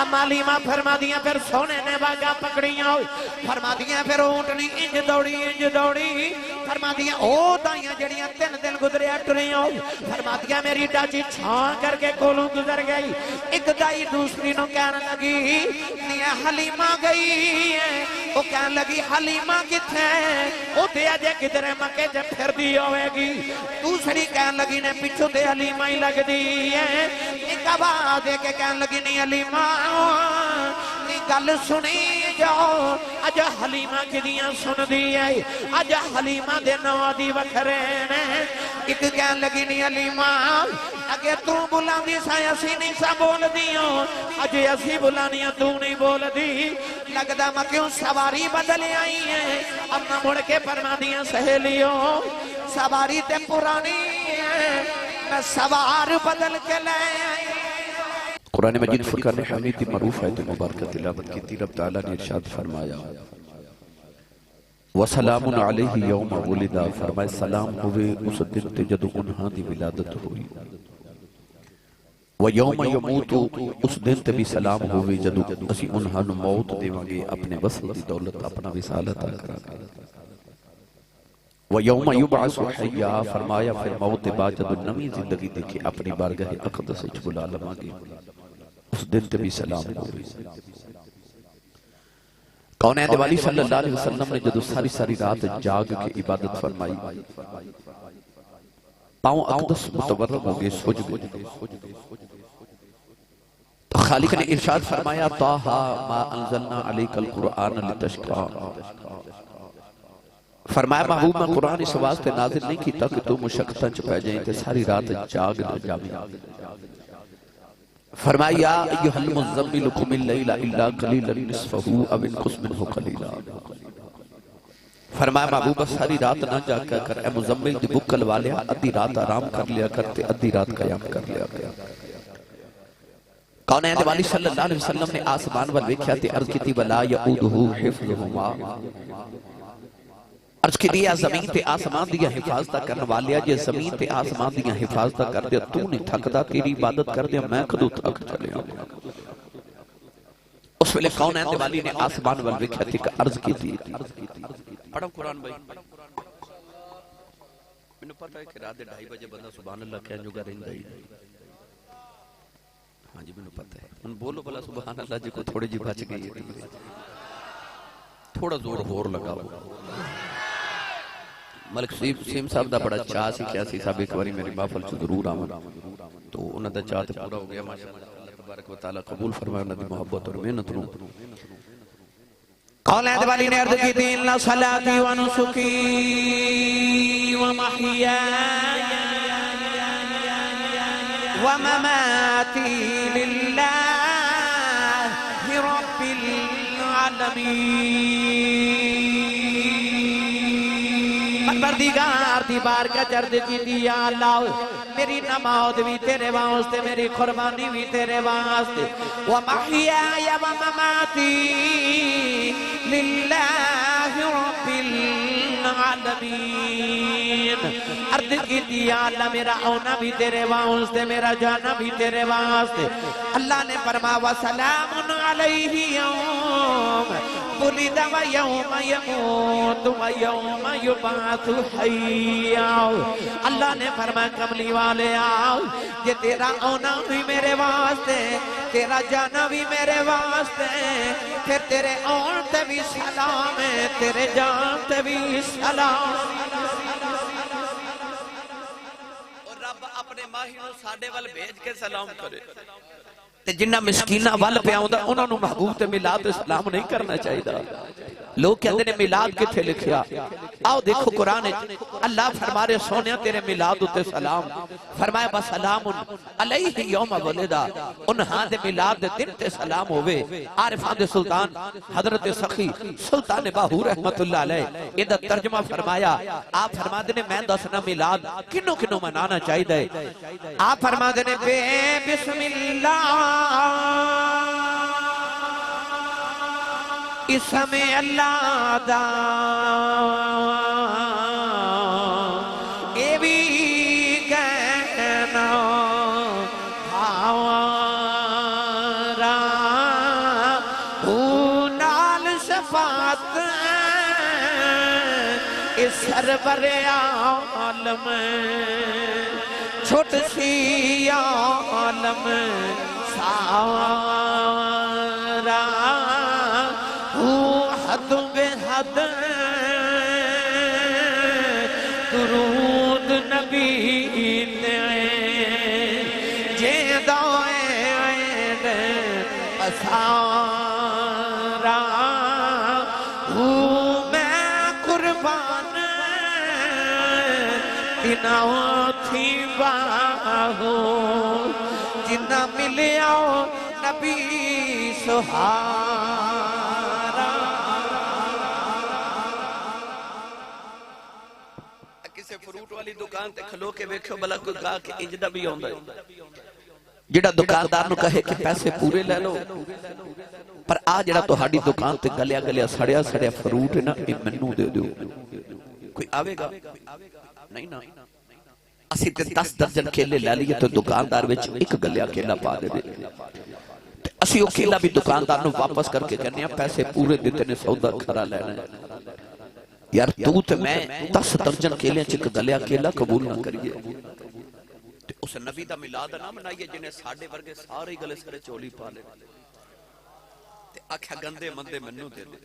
اما حلیمہ فرما دیا پھر سونے نے باگا پکڑیاں فرما دیا پھر اونٹنی انج دوڑی فرما دیا او دائیاں جڑیاں 3 دن گزرے اٹریاں فرما دیا میری ڈاچی چھان کر کے کولوں گزر گئی ایک دائی دوسری نو کہنے لگی نیا حلیمہ گئی ہے وہ کہنے لگی حلیمہ کتھے وہ دیا جے کدھرے مکے جے پھر دی ہوئے گی دوسری کہنے لگی نے پچھو دے حلیمہ ہی لگ دی ہے ایک آواز دے کے کہنے لگی نہیں حلیمہ گل سنی جاؤ اج حلیمہ کی دیاں سن دی ہے اج حلیمہ دے نوادی وکھرین ایک کہن لگی نہیں حلیمہ اگر تو بلانی سا اسی نہیں سا بول دیوں اج اسی بلانیاں تو نہیں بول دی لگدا میں کیوں سواری بدل آئی ہے اب نہ مڑ کے فرما دیاں سہیلیوں سواری تے پرانی ہے میں سوار بدل کے لے آئی قرآن مجید فرقان حمیدی معروف آیت مبارکہ تلاوت کی تھی رب تعالیٰ نے ارشاد فرمایا وَسَلَامٌ عَلَيْهِ يَوْمَ وُلِدَ فرمائے سلام ہوئے اس دن تے جدو انہاں دی ولادت ہوئی وَيَوْمَ يَمُوتُ اس دن تے بھی سلام ہوئے جدو اسی انہاں نو موت دے وانگے اپنے وصل دی دولت اپنا وصالت آکرا گئے وَيَوْمَ يُبْعَثُ حَيَّا فرمایا پھر موت بعد جدو نمی زندگی دیکھے اپنی بارگاہ اقدس اچھ بلا لماگے اس دن تے بھی سلام ہوئے کونین والی صلی اللہ علیہ وسلم نے جدو ساری رات جاگ کے عبادت فرمائی پاؤں اقدس متورم ہو گئے سوج گئے تو خالق نے ارشاد فرمایا طاہا ما انزلنا علیک القرآن لتشکا فرمایا محبوب میں قرآن اس واسطے نازل نہیں کی تاکہ تو مشکتاں چپے جائیں تے ساری رات جاگ نہ جاویں فرمایا ایوہ المزمل قم اللیل الا قلیلا نصفہ او انقص منہ قلیلا فرمایا محبوبہ ساری رات نہ جا کر اے مزمل دی بکل والے ادھی رات آرام کر لیا کرتے ادھی رات قیام کر لیا گیا کونین والی صلی اللہ علیہ وسلم نے آسمان والویکھیا تے عرض کی تھی ولا یعودہو حفظہما عرض کی دیا زمین تے آسمان دیا حفاظتہ کرنے والیا جے زمین تے آسمان دیا حفاظتہ کر دیا تو نہیں تھک دا تیری عبادت کر دیا میں کدو تھک چلے ہوں اس ویلے کونین والی نے آسمان والویکھیا تھی کہ عرض کی تھی پڑھو قرآن بھائی میں نے پتہ ہے کہ رات 2:30 بجے بندہ سبحان اللہ کہنے جو گا رہنگا ہی ہاں جی میں نے پتہ ہے ان بولو بلا سبحان اللہ جی کو تھوڑے جی بچ گئی ہے تھوڑا زور ہور لگا ہوا ملک سیم صاحب دا بڑا چاہ سی کیا سی صاحب ایک باری میری محفل سے ضرور آمد تو انہوں دا چاہتے پورا ہو گیا ماشاءاللہ اللہ تبارک و تعالیٰ قبول فرمائے انہوں دی محبت اور محنت رو قولین والی نے عرض کی تھی اللہ صلاتی و نسکی و محیای و مماتی للہ رب العالمین پروردگار دی بارگاہ چرد کی دیا اللہ میری نماز بھی تیرے واسطے میری قربانی بھی تیرے واسطے ومحیای ومماتی للہ رب العالمین عرض کی دیا اللہ میرا آنا بھی تیرے واسطے میرا جانا بھی تیرے واسطے اللہ نے فرمایا وسلام علیہ یوم ولد ویوم یموت ویوم یبعث حیا اللہ نے فرمایا کملی والے آؤ یہ تیرا آنا بھی میرے واسطے تیرا جانا بھی میرے واسطے پھر تیرے آن تے بھی سلام ہے تیرے جان تے بھی سلام اور رب اپنے ماہروں ساڑے وال بھیج کے سلام کرے تے جنہ مسکینہ وال پہ آؤں دا انہوں نے محبوب تے میلاد سلام نہیں کرنا چاہیے دا لوگ کہتے ہیں میلاد کتھے لکھیا آؤ دیکھو قرآن اللہ فرمارے سونیا تیرے میلاد تے سلام فرمایا بسلام علیہ یوم ولدہ انہاں دے میلاد دن تے سلام ہوئے عارفان دے سلطان حضرت سخی سلطان باہو رحمت اللہ علیہ یہ ترجمہ فرمایا آپ فرما دینے میں دسنا میلاد کنوں کنوں منانا چاہیے دے آپ فرما دینے بے بسم اللہ اسم اللہ دا اے بھی کہنا ہمارا صفات اس سرور عالم چھوٹ سی عالم سارا حد بے حد درود نبی نے جیدائیں سارا میں قربان تینا تھی باہو جنہ ملیا نبی سہارا. کسے فروٹ والی دکان تے کھلو کے ویکھو بلا کوئی گاہ کے انجدہ بھی ہوندہ ہے جڑا دکاندار نو کہے کہ پیسے پورے لے لو پر آ جڑا تو ہاڑی دکان تے گلیا گلیا سڑیا سڑیا فروٹ ہے نا یہ منو دے دو کوئی آوے گا نہیں نا. اسی تے 10 درجن کیلے لے لیے تو دکاندار وچ ایک گلیا کیلا پا دے دے اسی وہ کیلا بھی دکاندار نو واپس کر کے کہنے ہیں پیسے پورے دیتے نے سودا کھرا لینا ہے. یار تو تے میں 10 درجن کیلے چک گلیا کیلا قبول نہ کریے. اس نبی دا میلاد نہ منائیے جنہیں ساڑھے ورگے سارے گلے سارے چولی پا لے تے آکھا گندے مندے منو دے دے.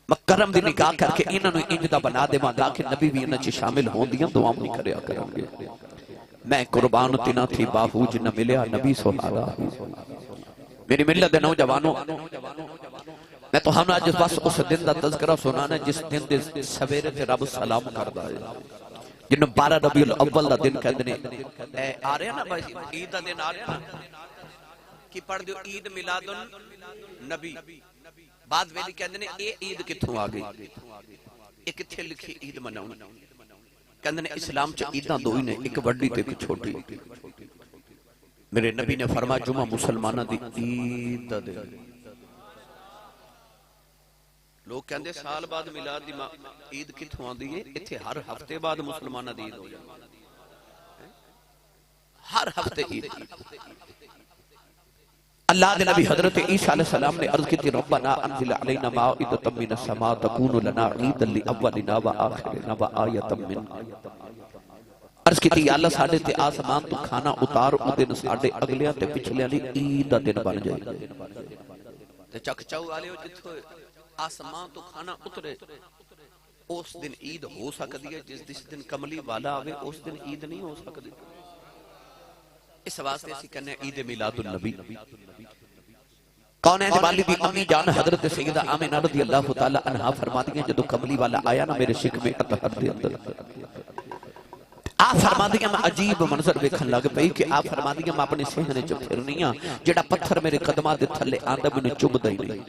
مکرم دی نکاح کر کے انہوں نے انجدہ بنا دے ماں کہ نبی بھی انہوں نے شامل ہوں دیاں دعام نہیں کریا کریں گے. میں قربان تینا تھی باہو جنہ ملیا نبی سہارا. میری ملت نوجوانوں میں تو ہم نے آج بس اس دن دا تذکرہ سنانا جس دن دے سویرے تے رب سلام کردہ ہے جنہوں 12 ربیع الاول دا دن کہتے ہیں آ رہے ہیں نا بھائی عید دا دن آ رہے ہیں نا کی پڑھ دیو عید میلاد النبی بعد ویلی کہتے ہیں اے عید کتھوں آگئی ایک کتھے لکھی عید مناؤں کہتے ہیں اسلام چا عیداں دو ہی نے ایک وڈی تے ایک چھوٹی. میرے نبی نے فرمایا جمعہ مسلمانہ دی عید دا دن. لوگ کہندے سال بعد میلاد دی عید کتھوں آن دیئے اتھے ہر ہفتے بعد مسلمانہ دی عید ہو جائے ہر ہفتے عید. اللہ دے نبی حضرت عیسیٰ علیہ السلام نے عرض کی تھی ربنا انزل علینا مائدۃ من السماء تکون لنا عیدا لاولنا وآخرنا وآیۃ منک. عرض کی تھی یا اللہ ساڑھے تے آسمان تو کھانا اتار او دن ساڑھے اگلیاں تے پچھلیاں لی عید دا دن بن جائے. تے چک چاو والے ہو جتھو آسمان تو کھانا اترے اس دن عید ہو سکتی ہے جس دن کملی والا آوے اس دن عید نہیں ہو سکتی. اس واسطے اسی کہنے عید میلاد النبی. کون ہے والی بھی امی جان حضرت سیدہ آمنہ رضی اللہ تعالی عنہ فرماتی ہیں جدو کملی والا آیا نا میرے شک میں اطہر دے اندر آپ فرماتی ہیں میں عجیب منظر دیکھن لگ پئی کہ آپ فرماتی ہیں میں اپنے سہنے چ پھرنی ہاں جڑا پتھر میرے قدماں دے تھلے آندا مینوں چبدا ہی نہیں.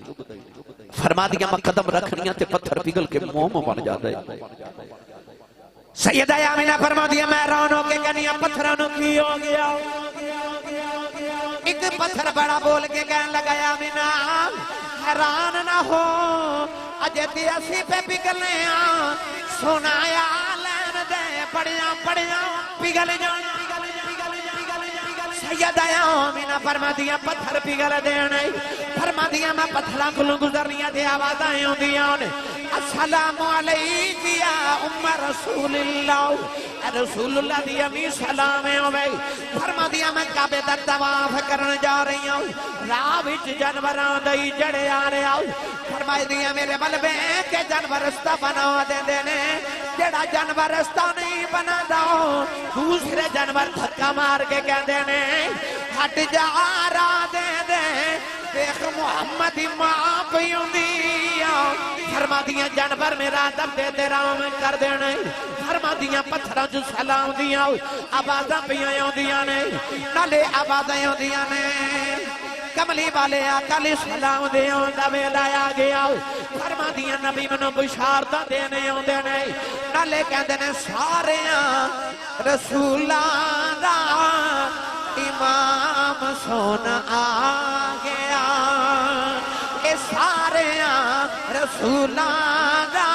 فرما دیا میں قدم رکھنیاں تے پتھر پگل کے موم بن جاتا ہے. سیدہ آمنہ فرما دیا میں رونوں کے کنیاں پتھرانوں کی ہو گیا. ایک پتھر بڑا بول کے کہنے لگا آمنہ حیران نہ ہو اجے تی اسی پہ پگلنے آن سنایا لین دے پڑیاں پڑیاں پگل جان. سیدہ آمنہ فرما دیا پتھر پگل دینے فرما دیا میں پتھرہ کلوں گزرنیاں دے آواز آئیں ہوں دیا السلام علیکم یا ام رسول اللہ رسول اللہ دی امی سلام ہوئے. فرما دیا میں کعبے در طواف کرنے جا رہی ہوں راہ وچ جانوراں دئی جڑے آ رہے ہوں. فرما دیا میرے بلبے کہ جانور رستہ بنا دے دینے جڑا جانور رستہ نہیں بنا دو دوسرے جانور دھکا مار کے کہہ دینے ہٹ جا راہ دے دے دیکھ محمد ماں پیوں دیا. فرما دیا جانور میرا دم دے دے راہ میں کر دینے. فرما دیا پتھروں جو سلام دیا آبادہ پیوں دیا نے نالے آبادہ دیا نے کملی والے آقا سلام دیا دا ویلا آ گیا. فرما دیا نبی منو بشارتہ دینے دینے نالے کہہ دینے سارے رسولان دا امام سونا آ گیا. اے سارے رسولان دا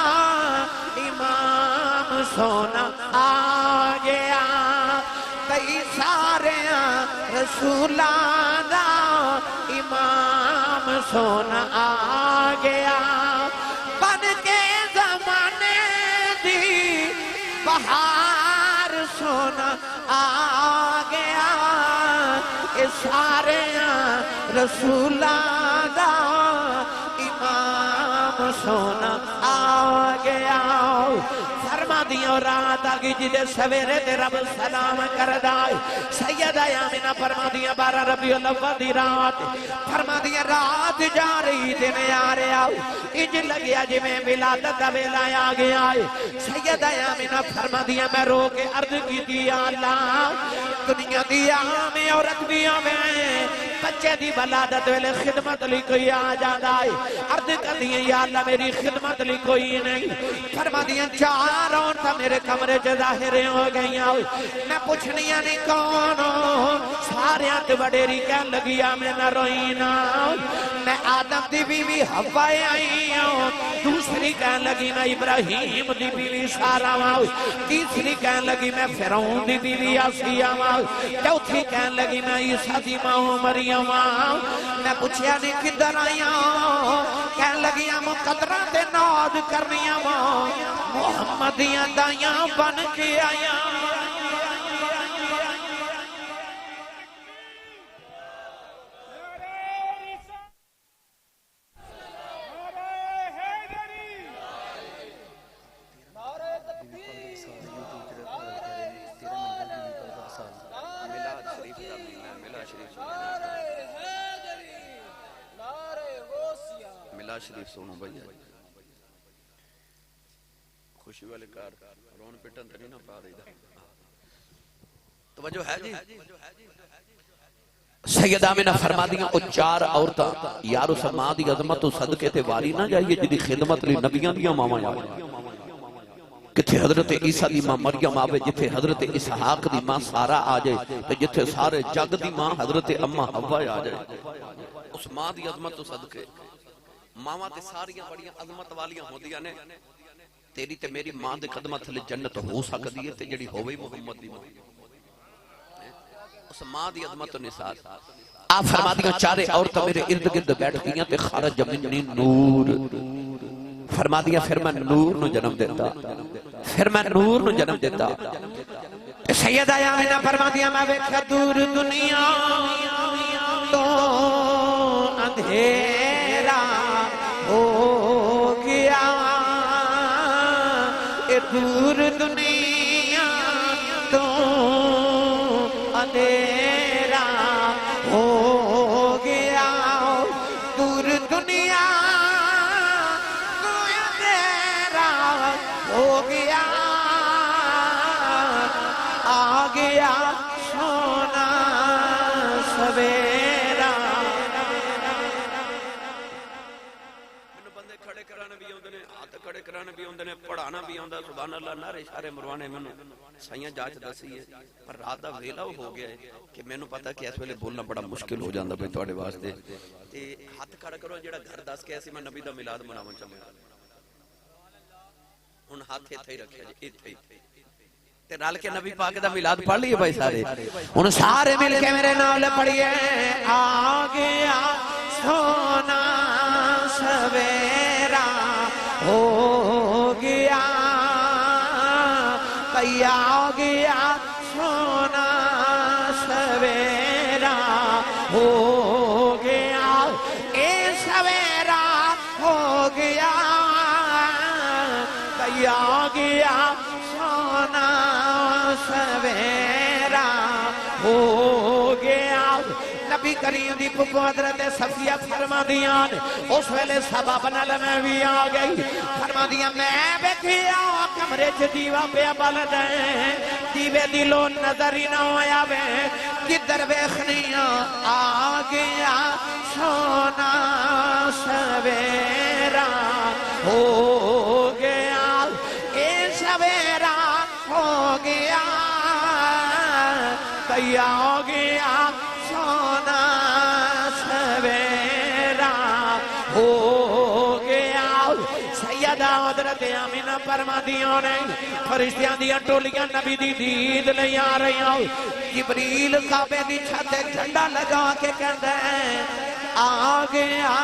امام سونا آ گیا. کئی سارے رسولان دا امام سونا آ گیا. سونا آ گیا اے سارے رسولاں دا امام سونا آ گیا فرما دیو رات آگی جدے سویرے دے رب سلام کردائی سیدہ آمینہ فرما دیا 12 ربیع الاول دی رات فرما دیا رات جا رہی دن آ رہے آؤ انج لگیا جی میں ولادت دا ویلا آ گیا سیدہ آمینہ فرما دیا میں رو کے عرض کی دیا اللہ دنیا دیا میں عورت دیا میں بچے دی ولادت ویلے خدمت لی کوئی آ جانا ہے عرض کر دیا یا اللہ میری خدمت لی کوئی نہیں فرما دیا 4 عورتاں میرے کمرے سے ظاہریں ہو گئی میں پوچھنیا نہیں کون سارے ہاتھ وڈیری کہن لگیا میں نہ روئینا میں آدم دی بیوی حوا آئی ہوں دوسری کہن لگی میں ابراہیم دی بیوی سارا ہوں تیسری کہن لگی میں فرعون دی بیوی آسیہ ہوں چوتھی کہن لگی میں عیسیٰ دی ماں مریم ہوں میں پوچھیا نہیں کدھر آئی ہوں کہن لگی ہم قدرات ناد کرنی ہوں محمدیاں دائیاں بن کے آیا ملا شریف سونو بھائی خوشی والے کار رون پٹن تنی نہ پا رہی دا توجہ ہے جی سید آمینہ فرما دیا او 4 عورتاں یارو سما دی عظمت و صدقے تے واری نہ جائیے جدی خدمت لی نبیان دیا ماما جائے کتھے حضرت عیسیٰ دی ماں مریم آوے جتھے حضرت اسحاق دی ماں سارا آ جائے تے جتھے سارے جگ دی ماں حضرت امہ حوا آ جائے اس ماں دی عظمت و صدقے ماما تے ساریاں بڑیاں عظمت والیاں ہو دیا نے تیری تے میری ماں دے قدمت لے جنت ہو سکتی ہے تے جڑی ہوئی محمد دی ماں اس ماں دی عظمت و نثار آپ فرما دیا 4 عورتیں میرے ارد گرد بیٹھ گئیں تے خارج منی نور فرما دیا پھر میں نور نو جنم دیتا پھر میں نور نو جنم دیتا سیدہ آمینہ فرما دیا میں ویکھا دور دنیا تو اندھیرا ہو گیا اے دور دنیا تو اندھیرا ہو گیا دور دنیا تو اندھیرا ہو گیا آ گیا سونا سویرا کھڑے کرانا بھی ہوندے نے ہاتھ کھڑے کرانا بھی ہوندے نے پڑھانا بھی ہوندا سبحان اللہ نعرے اشارے مروانے میں سائیاں جاچ دسی ہے پر رات دا ویلا ہو گیا ہے کہ مینوں پتہ کہ اس ویلے بولنا بڑا مشکل ہو جاندا بھئی تواڈے واسطے تے ہاتھ کھڑا کرو جڑا گھر دس کے ایسی میں نبی دا میلاد مناون چلا ہن ہاتھ ایتھے ہی رکھیا جی ایتھے ہی تے رل کے نبی پاک دا میلاد پڑھ لیے بھائی سارے ہن سارے مل کے میرے نال پڑھیے آ گیا سونا سویرا ہو گیا کیا ہو گیا سونا سویرا ہو گیا اے سویرا ہو گیا کیا ہو گیا سونا سویرا ہو گیا نبی کریم دی پھپھو حضرت صفیہ فرما دیاں اس ویلے سبب نال میں بھی آ گئی فرما دیاں میں بیٹھیا کمرے چ دیوا پیا بل دے دیوے دی لو نظر ہی نہ آیا وے کدھر ویکھنیاں آ گیا سونا سویرا ہو گیا اے سویرا ہو گیا کیا ہو گیا سونا سویرا ہو گیا سیدہ حضرت آمینہ فرما دیوں نے فرشتیاں دیا ٹولیاں نبی دی دید لے آ رہی ہوں جبریل کعبے دی چھت جھنڈا لگا کے کہندے آ گیا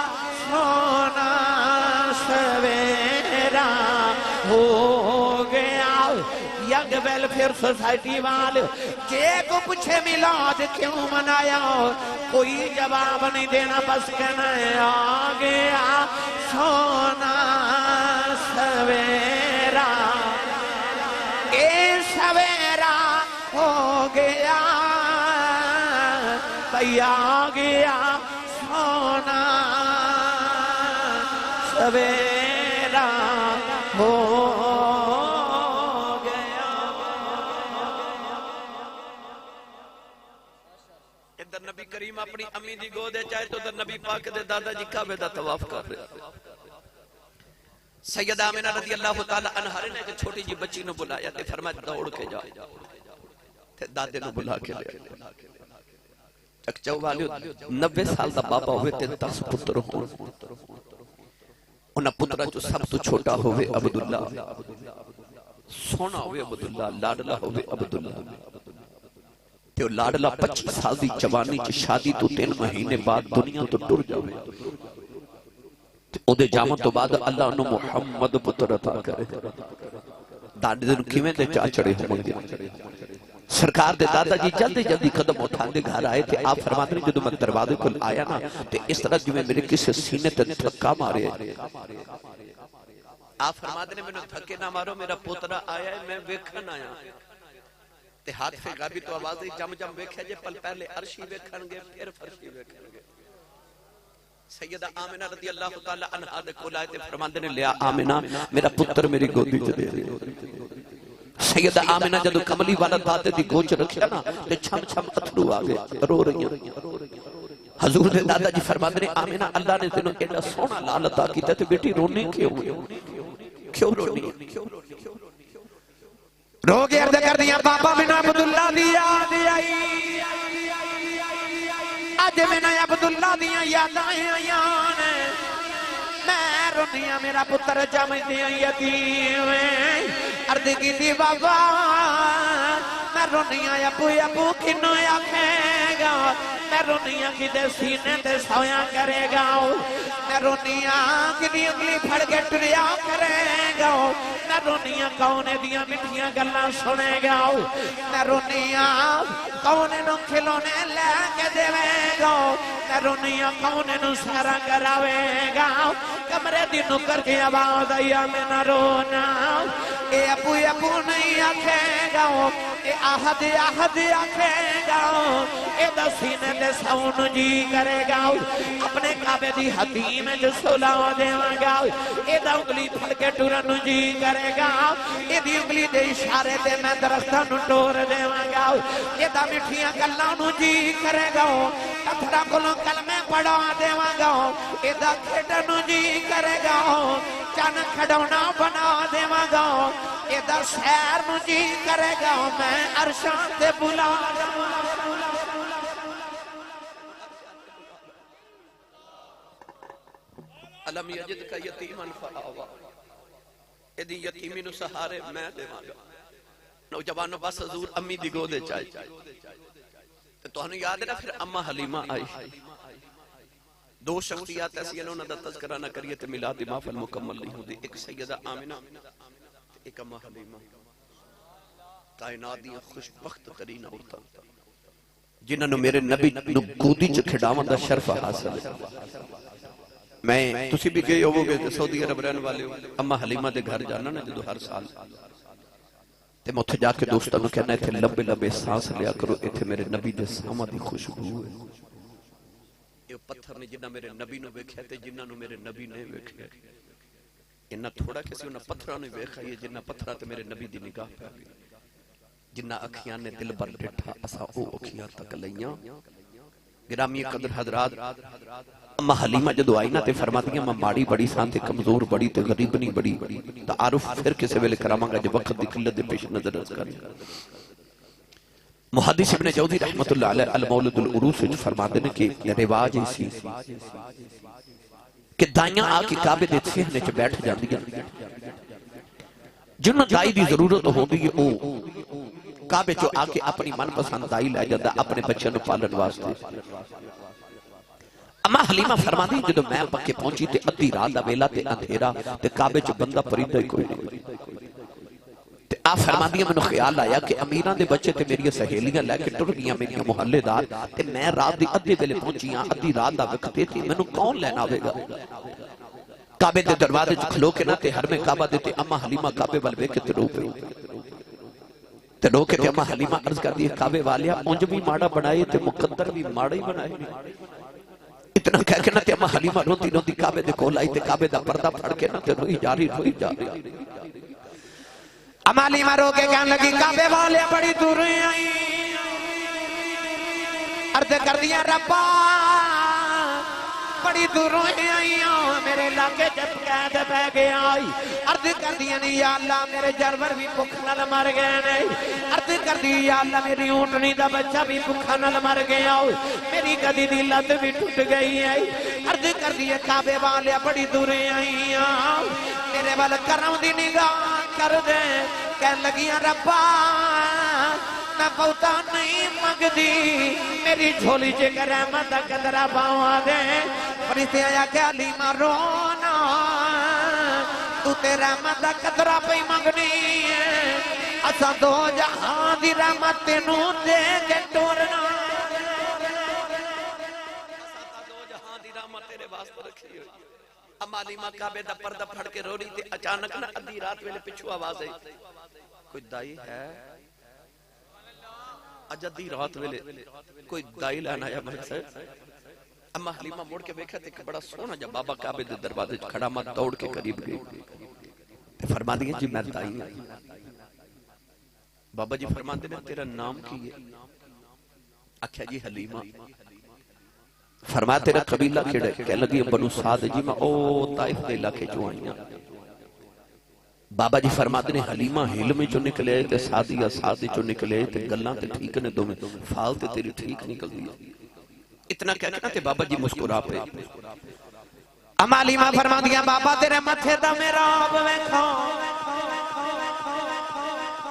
سونا سویرا ہو گیا یک ڈرگ ویلفیئر سوسائٹی وال جے کو پوچھے میلاد کیوں منایا کوئی جواب نہیں دینا بس کہنا ہے آ گیا سونا سویرا اے سویرا ہو گیا بھئی آ گیا سونا سویرا ہو گیا. ادھر نبی کریم اپنی امی دی گود چاہے تو ادھر نبی پاک دے دادا جی کعبے دا طواف کر رہے. سیدہ آمنہ رضی اللہ تعالی عنہا نے ایک چھوٹی جی بچی نو بلایا تے فرمایا دوڑ کے جا تے دادے نو بلا کے لے. چکچو والیو 90 سال دا بابا ہوئے تے 10 پتر ہوں. انہا پترہ جو سب تو چھوٹا ہوئے عبداللہ سونا ہوئے عبداللہ لاڈلہ ہوئے عبداللہ تے لاڈلہ 25 سال دی جوانی چی شادی تو 3 مہینے بعد دنیا تو ٹر جاوے تے او دے جامن تو بعد اللہ انہوں محمد پتر عطا کرے. داڑے دن کیویں دے چاہ چڑے ہوں گے. سرکار دے دادا جی جلدی جلدی قدم اٹھان دے گھر آئے تھے. آپ فرماتے ہیں جدو میں دروازے کو آیا نا تے اس طرح جو میں میرے کسی سینے تے دھکا مارے. آپ فرماتے ہیں میں نے دھکے نہ مارو میرا پوترا آیا ہے میں ویکھن آیا تے ہاتھ پہ گابی تو آوازی جم جم ویکھے جے پل پہلے عرشی ویکھن گے پھر فرشی ویکھن گے. سیدہ آمنہ رضی اللہ تعالی عنہا دے کول آئے تے فرماتے ہیں لیا آمنہ میرا پتر میری گودی چ دے دے. سیدہ آمنہ جدو کملی والا دادے دی گوچ رکھیا نا تے چھم چھم اتھرو آگے رو رہی ہیں. حضور دے دادا جی فرماتے ہیں آمنہ اللہ نے تینوں ایڈا سونا لال عطا کیتا تے بیٹی رونے کیوں رونی رو کے عرض کر دیا بابا بن عبداللہ دیا آئی آج بن عبداللہ دیا یاد آئیان میں رونیاں میرا پتر جمع دیا یتیم عرض کی تھی بابا میں رونیاں ابو کنو آکھے گا میں رونیاں کی دے سینے دے سویا کرے گا میں رونیاں کی دی انگلی پھڑ کے ٹریا کرے گا میں رونیاں کونے دیا مٹھیاں گلاں سنے گا میں رونیاں کونے نو کھلونے لے کے دے گا میں رونیاں کونے نو سارا کراوے گا کمرے دی نکر کی آواز آیا میں نہ رونا اے ابو نہیں آکھے گا اے آہد آکھے گا اے دا سینے دے سون جی کرے گا اپنے کعبے دی حتیم جو سلا دے گا اے دا انگلی پھڑ کے ٹورن جی کرے گا اے دی انگلی دے اشارے دے میں درختان ٹور دے گا اے دا مٹھیاں گلانو جی کرے گا پتھرا کلوں کلمے پڑھا دے گا اے دا کھڑنو جی کرے گا چن کھڑونا بنا دے گا اے دا شہر نو جی کرے گا میں عرشان دے بلا علم یجد کا یتیمن فآوا ایدی یتیمی نو سہارے میں دے مانگا نوجوانوں بس حضور امی دی گودے چاہیے تو ہنو یاد ہے نا پھر اممہ حلیمہ آئی 2 شخصیات ایسی انہوں نے تذکرہ نہ کریے تے میلاد محفل مکمل نہیں ہوتی ایک سیدہ آمنہ ایک اممہ حلیمہ کائنات دیا خوشبخت ترین عورتاں جنہوں نے میرے نبی نو گودی چ کھڑاون دا شرف حاصل ہے. میں تسی بھی گئے ہو گے سعودی عرب رہن والے ہو اممہ حلیمہ دے گھر جانا نا جدو ہر سال تے میں اتھے جا کے دوستاں نو کہنا ایتھے لمبے لمبے سانس لیا کرو ایتھے میرے نبی دے سامہ دی خوشبو ہے. یہ پتھر نے جنہ میرے نبی نو ویکھیا تے جنہ نو میرے نبی نے ویکھیا انہاں تھوڑا کسی انہاں پتھراں نو ویکھیا یہ جنہ پتھراں تے میرے نبی دی نگاہ پہ گئی جنہ اکھیاں نے دل بر ڈٹھا اسا او اکھیاں تک لیاں. گرامی قدر حضرات اممہ حلیمہ جدو آئی نا تے فرماتی ہیں میں ماڑی بڑی سان تے کمزور بڑی تے غریب نہیں بڑی تعارف پھر کسے ویلے کراماں گا جو وقت دی قلت دے پیش نظر رکھ کر. محدث ابن جوزی رحمت اللہ علیہ المولد العروس وچ فرماتے ہیں کہ رواج ایسی کہ دائیاں آ کے کعبے دے سہنے چ بیٹھ جاندی ہیں جنہوں دائی دی ضرورت ہوندی ہے او کعبے چو آ کے اپنی من پسند دائی لے جاتا اپنے بچے نو پالن واسطے. اممہ حلیمہ فرماتی جدو میں پکے پہنچی تے ادھی رات دا ویلا تے اندھیرا تے کعبے چ بندہ پریندہ ہی کوئی نہیں آپ فرما دیا میں نے خیال آیا کہ امیران دے بچے تے میری سہیلیاں لے کے ٹر گیا میری محلے دار تے میں رات دی ادھے ویلے پہنچی ہاں ادھی رات دا وقت تھی میں نے کون لینا آوے گا کعبے دے دروازے کھلو کے نہ تے ہر میں کعبہ دیتے اما حلیمہ کعبے والوے کے تے رو پہ تے رو کے تے اما حلیمہ عرض کر دی کعبے والیا اونج بھی ماڑا بنائے تے مقدر بھی ماڑا ہی بنائے اتنا کہہ کے نہ تے اما حلیمہ روتی روتی کعبے دے کول آئی تے کعبے دا پردہ پھڑ کے نہ تے روئی جاری اما حلیمہ رو کے کہنے لگی کعبے والے بڑی دور آئی عرض کر دیا ربا بڑی دوروں آئی میرے علاقے جب قید بہ گیا آئی عرض کر دیا نہیں یا اللہ میرے جانور بھی بھوک نال مر گئے نہیں عرض کر دیا یا اللہ میری اونٹنی دا بچہ بھی بھوکا نال مر گیا میری گدی دی لت بھی ٹوٹ گئی آئی عرض کر دیا کعبے والے بڑی دوریں آئی میرے وال کرم دی نگاہ کر دے کہنے لگیاں ربا نہ بہتا نہیں مگ دی میری جھولی جے کر رحمت دا قدرہ باؤں دے فرشتے آیا کہ حلیمہ رونا تو تے رحمت دا قدرہ پہ مگنی ہے اسا دو جہاں دی رحمت تینوں دے کے ٹورنا دو جہاں دی رحمت تیرے واسطہ رکھی ہوئی اما حلیمہ کعبے دا پردہ پھڑ کے رو رہی تھی اچانک نہ ادھی رات ویلے پچھو آواز ہے کوئی دائی ہے اجدی رات ویلے کوئی دائی لانا یا مجھ سے اما حلیمہ موڑ کے بیکھا تھے کہ بڑا سونا جب بابا کعبے دے دروازے کھڑا مت دوڑ کے قریب گئی فرما دیا جی میں دائی ہوں بابا جی فرما دینا تیرا نام کی ہے اکھیا جی حلیمہ فرما تیرا قبیلہ کھڑے کہہ لگی بنو سعد جی میں او طائف دے علاقے جو آئیاں بابا جی فرما دینے حلیمہ حلمی جو نکلے تے سادیہ سادی جو نکلے تے گلنا تے ٹھیک نے دو میں فال تے تیری ٹھیک نکل دیا اتنا کہنا تے بابا جی مسکرا پہ اما حلیمہ فرما دیا بابا تیرے متھے دا میرا آب ویکھو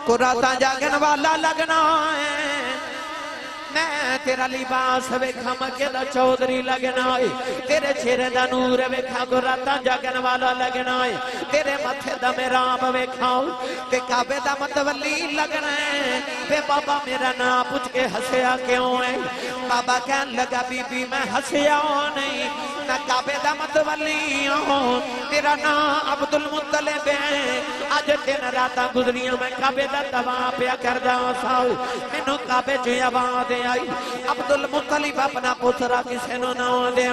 کو راتاں جاگن والا لگنا ہے میں تیرا لباس ویکھا مکے دا چودری لگنا ہے تیرے چہرے دا نور ویکھا کو راتاں جاگن والا لگنا ہے تیرے متھے دا میراب ویکھا تے کعبے دا متولی لگنا ہے پہ بابا میرا نام پوچھ کے ہسیا کیوں ہے بابا کہن لگا بی بی میں ہسیا نہیں نہ کعبے دا متولی ہوں تیرا نام عبدالمطلب ہے آج دن راتاں گزریاں میں کعبے دا تواں پیا کردہ ساؤ مینوں کعبے جو آواز آئی عبدالمطلب اپنا پترا کسے نو نہ دے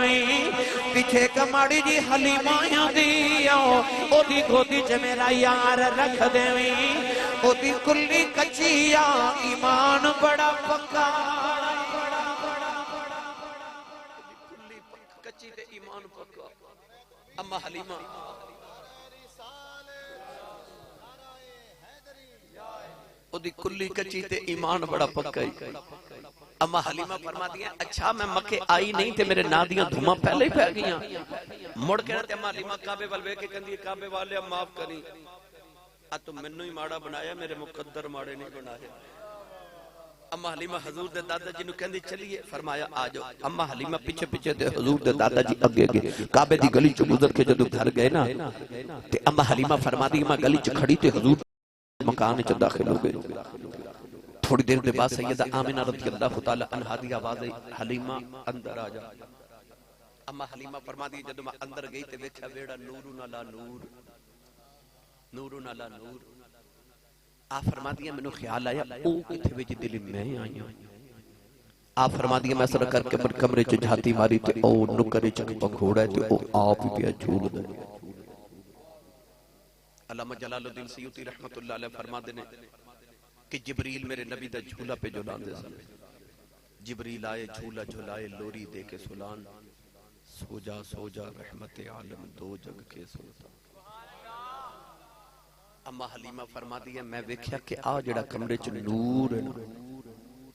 پیچھے کماڑی جی حلیمہ دی او دی گودی چ میرا یار رکھ دے او دی کلی کچیا ایمان بڑا پکا کلی کچی تے ایمان پکا اما حلیمہ او دی کلی کچی تے ایمان بڑا پکا ہی اما حلیمہ فرما دیا اچھا میں مکے آئی نہیں تے میرے نادیاں دھوماں پہلے ہی پہ گئیاں مڑ کے رہتے اما حلیمہ کعبے والوے کے کہندی کعبے والے معاف کریں تو منو ہی ماڑا بنایا میرے مقدر ماڑے نہیں بنایا اما حلیمہ حضور دے دادا جی نو کہندی چلیے فرمایا آجو اما حلیمہ پیچھے پیچھے دے حضور دے دادا جی اگے گئے کعبے دی گلی چ گزر کے جدو گھر گئے نا تے اما حلیمہ فرما دی میں گلی چ کھڑی تے حضور مکان چ داخل ہو گئے تھوڑی دیر دے بعد سیدہ آمینہ رضی اللہ تعالی عنہ دی آواز حلیمہ اندر آ جا اما حلیمہ فرما دی جدو میں اندر گئی تے ویکھیا ویڑا نورن علی نور نورن علی نور آپ فرما دیا میں نے خیال آیا او کتھے وچ دل میں آئی آپ فرما دیا میں سر کر کے کمرے چ جھاتی ماری تے او نکرے چ پنگھوڑا تے او آپ ہی پیا جھول دے علامہ جلال الدین سیوطی رحمت اللہ علیہ فرما دینے کہ جبریل میرے نبی دا جھولا پہ جھولان دے سن جبریل آئے جھولا جھولائے لوری دے کے سلان سو جا رحمت عالم دو جگ کے سلطان اما حلیمہ فرما دیا میں ویکھیا کہ آ جڑا کمرے چ نور ہے نا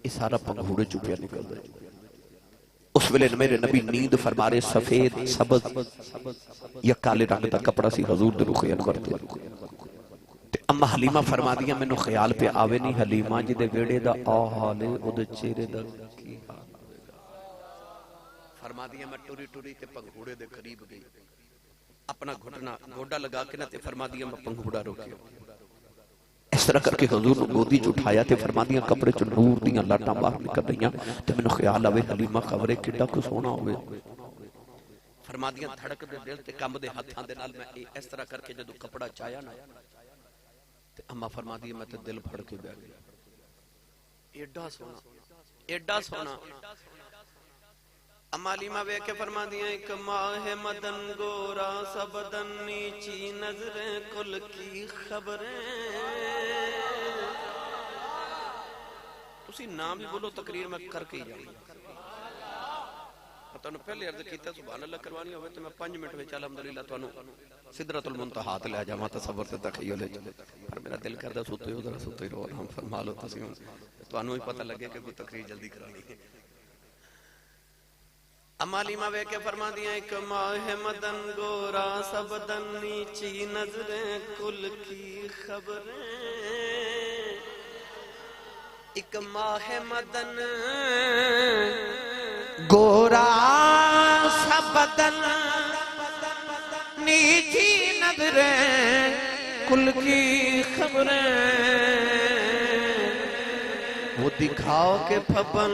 یہ سارا پنگھوڑے چپیا نکل دے اس ویلے میرے نبی نیند فرما رہے سفید سبز یا کالے رنگ دا کپڑا سی حضور دے رخ انور تے اما حلیمہ فرما دیا میں نو خیال پہ آوے نہیں حلیمہ جی دے ویڑے دا آہالے او دے چہرے دا کی حال فرما دیا میں ٹوری ٹوری کے پنگھوڑے دے قریب گئی اپنا گھٹنا گوڑا لگا کے نہ تے فرما دیا میں پنگھوڑا روکیا اس طرح کر کے حضور نے گودی چ اٹھایا تے فرماندیاں کپڑے چ نور دیاں لاٹاں باہر نکل رہیاں تے مینوں خیال آوے حلیمہ خبرے کڈا کو سونا ہوئے فرماندیاں دھڑک دے دل تے کمب دے ہتھاں دے نال میں اس طرح کر کے جدوں کپڑا چایا نا تے اما فرماندی میں تے دل پھڑ کے بیٹھ گیا ایڈا سونا ایڈا سونا اما علیمہ وے کے فرماندیاں ایک ماہ مدن گورا سبدن نیچی نظریں کل کی خبریں تسی نام بھی بولو تقریر میں کر کے ہی جاؤں تو انہوں پہلے عرض کیتا سبحان اللہ کروانی ہوئے تو میں 5 منٹ میں چالا الحمدللہ تو انہوں صدرت المنتہا تے لے جاواں تصور تے تخیل ہے پر میرا دل کردا سوتے ہو ذرا سوتے رہو ہم فرما لو تسی تو انہوں ہی پتہ لگے کہ کوئی تقریر جلدی کرانی ہے اما علیمہ وے کے فرما دیا ایک ماہ مدن گورا سبدن نیچی نظریں کل کی خبریں ایک ماہ مدن گورا سبدن نیچی نظریں کل کی خبریں وہ دکھاؤ کے پھپن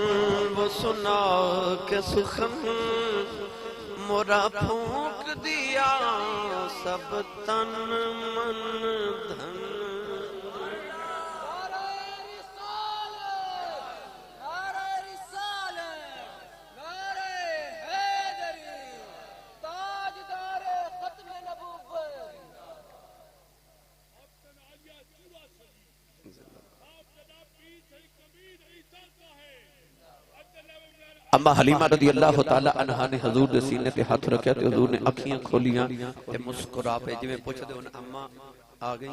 وہ سناؤ کے سخن مورا پھونک دیا سب تن من دھن اما حلیمہ رضی اللہ تعالی عنہ نے حضور دے سینے تے ہاتھ رکھیا تے حضور نے اکھیاں کھولیاں تے مسکرا پے جویں پوچھ دے ہن اما آ گئی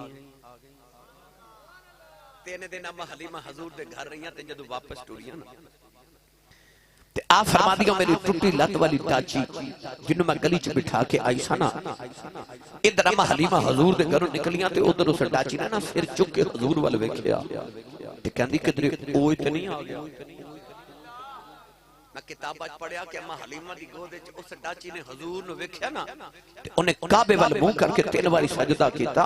تینے دن اما حلیمہ حضور دے گھر رہیاں تے جدوں واپس ٹریاں نا تے آپ فرما دیو میری ٹوٹی لت والی ٹاچی جنوں میں گلی چ بٹھا کے آئی سا نا ادھر اما حلیمہ حضور دے گھروں نکلیاں تے ادھر اس ٹاچی نے نا سر چک کے حضور ول ویکھیا تے کہندی کدھر اوئے تے نہیں آ گیا میں کتاب آج پڑھیا کہ اما حلیمہ دی گودے چ اس ڈاچی نے حضور نو ویکھیا نا تے اونے کعبے ول منہ کر کے 3 واری سجدہ کیتا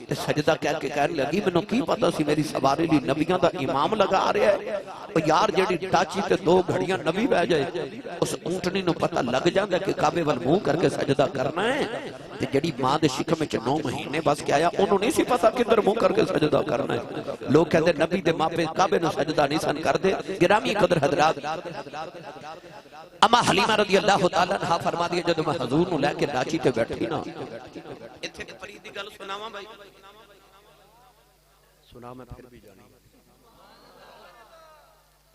تے سجدہ کہہ کے کہنے لگی مینوں کی پتہ سی میری سواری لی نبیاں دا امام لگا رہا ہے او یار جڑی ڈاچی تے 2 گھڑیاں نبی بہ جائے اس اونٹنی نو پتہ لگ جاندا کہ کعبے ول منہ کر کے سجدہ کرنا ہے تے جڑی ماں دے شکم وچ 9 مہینے بس کے آیا انہوں نہیں سی پتہ کدھر منہ کر کے سجدہ کرنا ہے لوگ کہندے نبی دے ماپے کعبے نو سجدہ نہیں سن کردے گرامی قدر حضرات اما حلیمہ رضی اللہ تعالیٰ عنہ فرما دیا جدو میں حضور نو لے کے ڈاچی تے بیٹھی نا اتھے تے فرید دی گل سناواں بھائی سنا میں پھر بھی جانی